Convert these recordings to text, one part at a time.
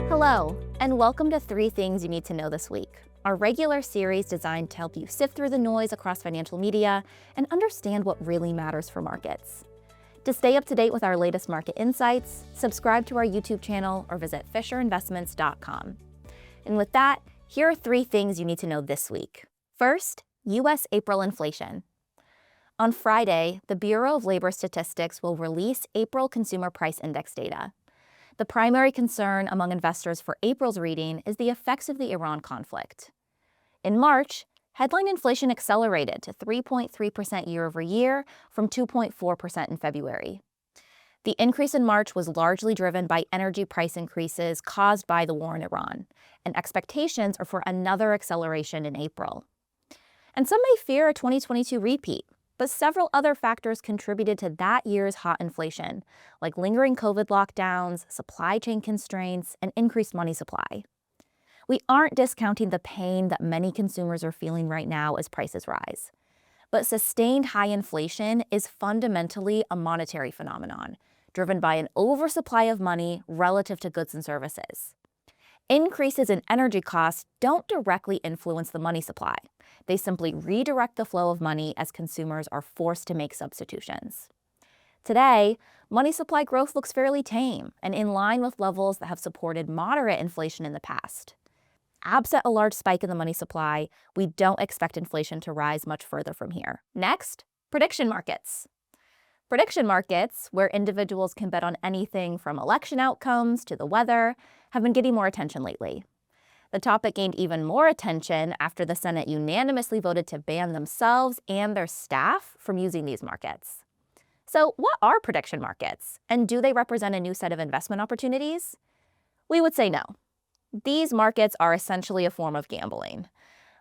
Hello, and welcome to 3 Things You Need to Know This Week, our regular series designed to help you sift through the noise across financial media and understand what really matters for markets. To stay up to date with our latest market insights, subscribe to our YouTube channel or visit fisherinvestments.com. And with that, here are 3 things you need to know this week. First, U.S. April inflation. On Friday, the Bureau of Labor Statistics will release April Consumer Price Index data. The primary concern among investors for April's reading is the effects of the Iran conflict. In March, headline inflation accelerated to 3.3% year-over-year from 2.4% in February. The increase in March was largely driven by energy price increases caused by the war in Iran, and expectations are for another acceleration in April. And some may fear a 2022 repeat, but several other factors contributed to that year's hot inflation, like lingering COVID lockdowns, supply chain constraints, and increased money supply. We aren't discounting the pain that many consumers are feeling right now as prices rise. But sustained high inflation is fundamentally a monetary phenomenon, driven by an oversupply of money relative to goods and services. Increases in energy costs don't directly influence the money supply. They simply redirect the flow of money as consumers are forced to make substitutions. Today, money supply growth looks fairly tame and in line with levels that have supported moderate inflation in the past. Absent a large spike in the money supply, we don't expect inflation to rise much further from here. Next, prediction markets. Prediction markets, where individuals can bet on anything from election outcomes to the weather, have been getting more attention lately. The topic gained even more attention after the Senate unanimously voted to ban themselves and their staff from using these markets. So, what are prediction markets, and do they represent a new set of investment opportunities? We would say no. These markets are essentially a form of gambling.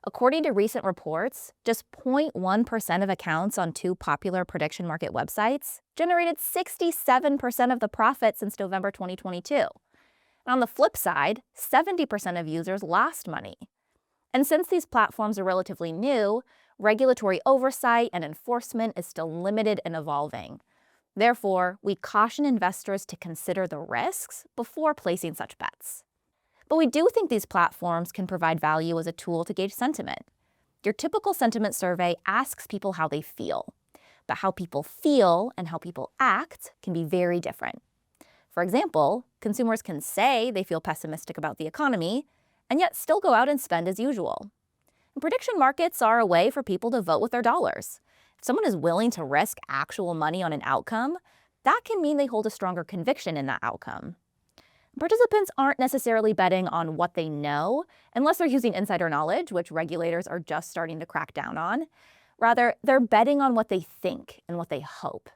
According to recent reports, just 0.1% of accounts on 2 popular prediction market websites generated 67% of the profit since November 2022. And on the flip side, 70% of users lost money. And since these platforms are relatively new, regulatory oversight and enforcement is still limited and evolving. Therefore, we caution investors to consider the risks before placing such bets. But we do think these platforms can provide value as a tool to gauge sentiment. Your typical sentiment survey asks people how they feel, but how people feel and how people act can be very different. For example, consumers can say they feel pessimistic about the economy and yet still go out and spend as usual. And prediction markets are a way for people to vote with their dollars. If someone is willing to risk actual money on an outcome, that can mean they hold a stronger conviction in that outcome. Participants aren't necessarily betting on what they know, unless they're using insider knowledge, which regulators are just starting to crack down on. Rather, they're betting on what they think and what they hope.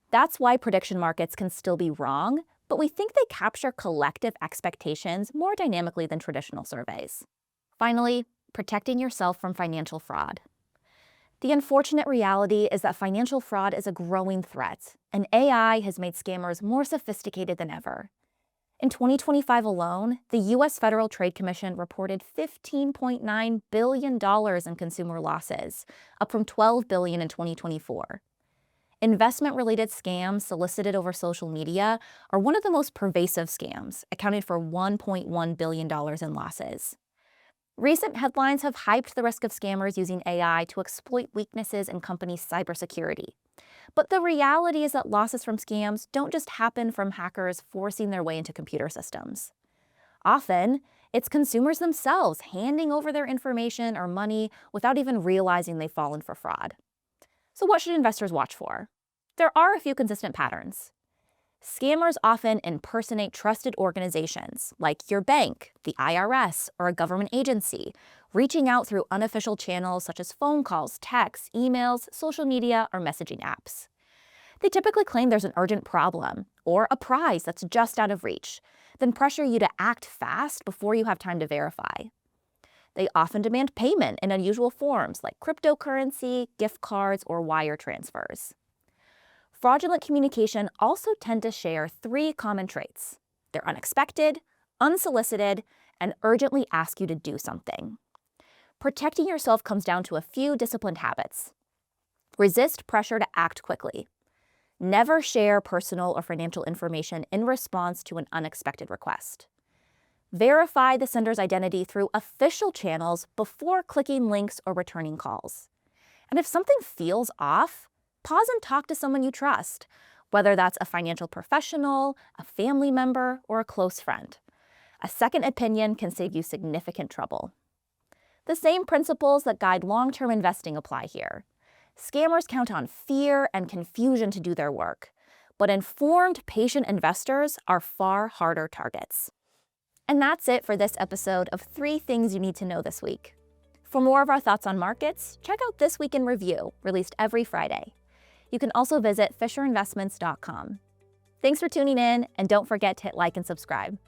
That's why prediction markets can still be wrong, but we think they capture collective expectations more dynamically than traditional surveys. Finally, protecting yourself from financial fraud. The unfortunate reality is that financial fraud is a growing threat, and AI has made scammers more sophisticated than ever. In 2025 alone, the U.S. Federal Trade Commission reported $15.9 billion in consumer losses, up from $12 billion in 2024. Investment-related scams solicited over social media are one of the most pervasive scams, accounting for $1.1 billion in losses. Recent headlines have hyped the risk of scammers using AI to exploit weaknesses in companies' cybersecurity. But the reality is that losses from scams don't just happen from hackers forcing their way into computer systems. Often, it's consumers themselves handing over their information or money without even realizing they've fallen for fraud. So what should investors watch for? There are a few consistent patterns. Scammers often impersonate trusted organizations like your bank, the IRS, or a government agency, reaching out through unofficial channels such as phone calls, texts, emails, social media, or messaging apps. They typically claim there's an urgent problem or a prize that's just out of reach, then pressure you to act fast before you have time to verify. They often demand payment in unusual forms like cryptocurrency, gift cards, or wire transfers. Fraudulent communication also tend to share 3 common traits. They're unexpected, unsolicited, and urgently ask you to do something. Protecting yourself comes down to a few disciplined habits. Resist pressure to act quickly. Never share personal or financial information in response to an unexpected request. Verify the sender's identity through official channels before clicking links or returning calls. And if something feels off, pause and talk to someone you trust, whether that's a financial professional, a family member, or a close friend. A second opinion can save you significant trouble. The same principles that guide long-term investing apply here. Scammers count on fear and confusion to do their work, but informed, patient investors are far harder targets. And that's it for this episode of 3 Things You Need to Know This Week. For more of our thoughts on markets, check out This Week in Review, released every Friday. You can also visit fisherinvestments.com. Thanks for tuning in, and don't forget to hit like and subscribe.